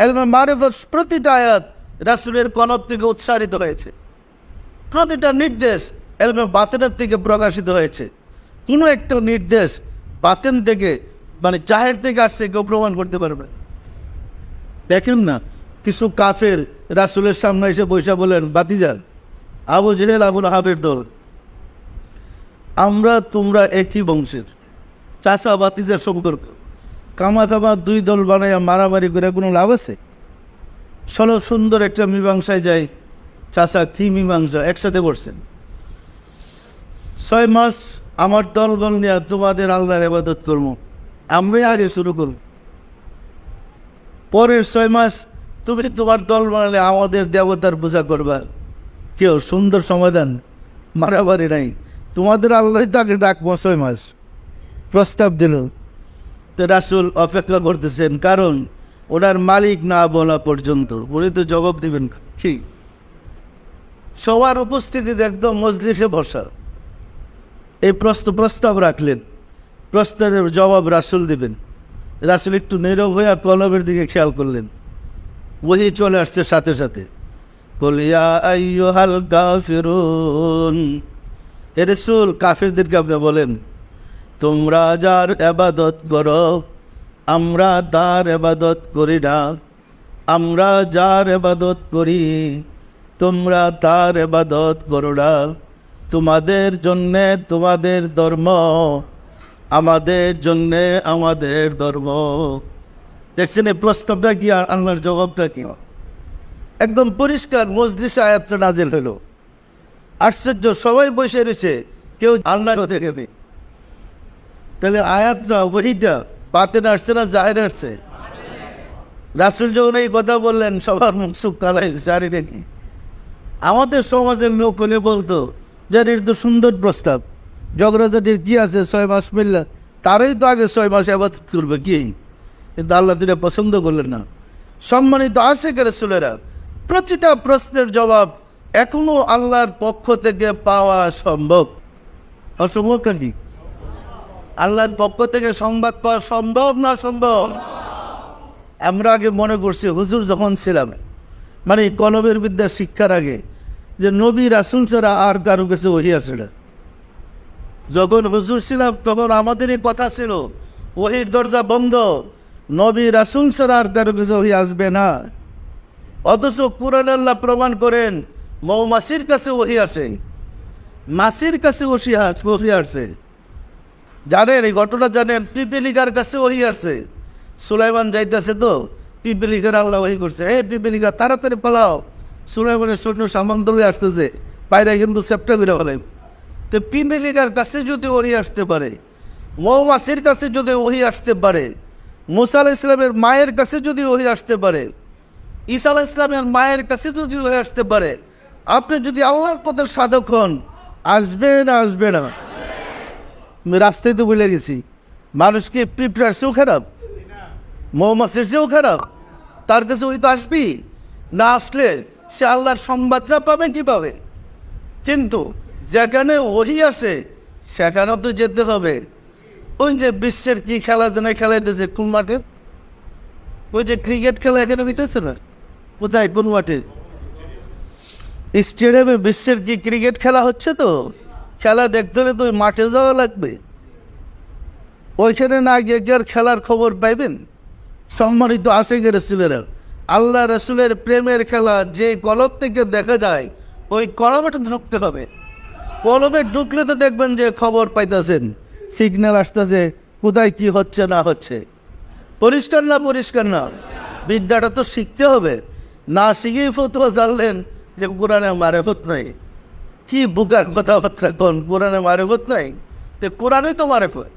এলমে মারিফত প্রতিটা আয়াত রাসূলের কলব থেকে উচ্চারিত হয়েছে, প্রতিটা নির্দেশ এলমে বাতেনের থেকে প্রকাশিত হয়েছে। কোনো একটা নির্দেশ বাতেন থেকে মানে জাহের থেকে আসছে কেউ প্রমাণ করতে পারবে? দেখেন না, কিছু কাফের রাসূলের সামনে এসে বৈশা বলেন, বাতিজা আবু জেহেল আবু লাহাবের দল, আমরা তোমরা একই বংশের, চাচা বাতিজার সম্পর্ক, কামা দুই দল বানাইয়া মারামারি করে কোনো লাভ আছে? চলো সুন্দর একটা মীমাংসায় যাই। চাচা কি মীমাংসা? একসাথে বসছেন, 6 মাস আমার দলবল নিয়ে তোমাদের আল্লাহর ইবাদত করবো, আমরাই আগে শুরু করব। পরের 6 মাস তুমি তোমার দল বানালে আমাদের দেবতার পূজা করবা। কেউ সুন্দর সমাধান, মারামারি নাই, তোমাদের আল্লাহই তাকে ডাকবো। 6 মাস প্রস্তাব দিল। তো রাসূল অপেক্ষা করতেছেন, কারণ ওনার মালিক না বলা পর্যন্ত উনি তো জবাব দিবেন। কি সবার উপস্থিতিতে একদম মজলিসে বসা, এই প্রস্তাব রাখলেন, প্রস্তাবের জবাব রাসূল দিবেন। রাসূল একটু নীরব হয়ে কলবের দিকে খেয়াল করলেন, ওহী চলে আসছে সাথে সাথে। কুল ইয়া আইয়ুহাল কাফিরুন, হে রাসূল কাফিরদেরকে আপনি বলেন, তোমরা যার ইবাদত করো আমরা তার ইবাদত করি না, আমরা যার ইবাদত করি তোমরা তার ইবাদত করো না, তোমাদের জন্যে তোমাদের ধর্ম, আমাদের জন্যে আমাদের ধর্ম। দেখছেন এই প্রস্তাবটা কি আর আল্লাহর জবাবটা কি? একদম পরিষ্কার মজলিসে আয়াতটা নাজিল হলো। আশ্চর্য, সবাই বসে রয়েছে, কেউ আল্লাহ থেকে নেই। তাহলে আয়াতটা ওইটা বাতেন আসছে না জাহের আসছে? রাসূল যখন এই কথা বললেন সবার মুখ সুখ কালাই জারি রেখে। আমাদের সমাজের লোক হলে বলতো যে এটা তো সুন্দর প্রস্তাব, জগরাজাটির কি আছে 6 মাস মিললে, তারাই তো আগে 6 মাস ইবাদত করবে কি? কিন্তু আল্লাহ তিনি পছন্দ করলেন না। সম্মানিত আশিক রাসূলেরা, প্রতিটা প্রশ্নের জবাব এখনো আল্লাহর পক্ষ থেকে পাওয়া সম্ভব। অসম্ভব নাকি? আল্লাহর পক্ষ থেকে সংবাদ পাওয়া সম্ভব না সম্ভব? আমরা আগে মনে করছি হুজুর যখন ছিলাম, মানে কলবের বিদ্যা শিক্ষার আগে, যে নবী রাসূল ছাড়া আর কারো কাছে ওহী আসে না। যখন হুজুর ছিলাম তখন আমাদেরই কথা ছিল ওহীর দরজা বন্ধ, নবী রাসূল ছাড়া আর কারো কাছে ওহী আসবে না। অথচ কুরআন আল্লাহ প্রমাণ করেন মৌমাছির কাছে ওহী আসে, মাছির কাছে ওহী আসে। জানেন এই ঘটনা জানেন? পিপিলিকার কাছে ওহী আসে। সুলাইমান যাইতেছে তো পিপিলিকার আল্লাহ ওহী করছে, হে পিপিলিকা তাড়াতাড়ি পালাও, সুলাইমানের সৈন্য সামন্তলে আসতেছে, বাইরে কিন্তু সেপ্টা করে ফেলাই। তো পিপিলিকার কাছে যদি ওহী আসতে পারে, মৌমাছির কাছে যদি ওহী আসতে পারে, মুসা আলাইহিস সালামের মায়ের কাছে যদি ওহী আসতে পারে, ঈসা আলাইহিস সালামের মায়ের কাছে যদি ওহী আসতে পারে, আপনি যদি আল্লাহর পথের সাধক হন, আসবে না আসবে না? রাস্তায় তো বলে গেছি, মানুষকে পিঁপড়ার চেয়েও খারাপ, মৌমাছির চেয়েও খারাপ, তার কাছে ওই তো আসবি না, আসলে সে আল্লাহর সংবাদটা পাবে কীভাবে? কিন্তু যেখানে ওহী আছে সেখানেও তো যেতে হবে। ওই যে বিশ্বের কি খেলা যেন খেলাইতেছে কোন মাঠে, ওই যে ক্রিকেট খেলা এখানে হইতেছে না, কোথায় কোন মাঠে? স্টেডিয়ামে বিশ্বের কি ক্রিকেট খেলা হচ্ছে। তো খেলা দেখতে হলে তো ওই মাঠে যাওয়া লাগবে, ওইখানে না গিয়ে কি আর খেলার খবর পাইবেন? সম্মানিত আশিক রাসূলেরা, আল্লাহ রাসূলের প্রেমের খেলা যে কলব থেকে দেখা যায়, ওই কলবে ঢুকতে হবে। কলবে ঢুকলে তো দেখবেন যে খবর পাইতেছেন, সিগন্যাল আসতেছে, কোথায় কি হচ্ছে না হচ্ছে। পরিষ্কার না পরিষ্কার না? বিদ্যাটা তো শিখতে হবে, না শিখেই ফতোয়া জানলেন যে কোরআনে মারিফত নাই। কি বুকার কথাবার্তা কোন, কোরআনে মারিফত নাই? তো কোরআনই তো মারিফত।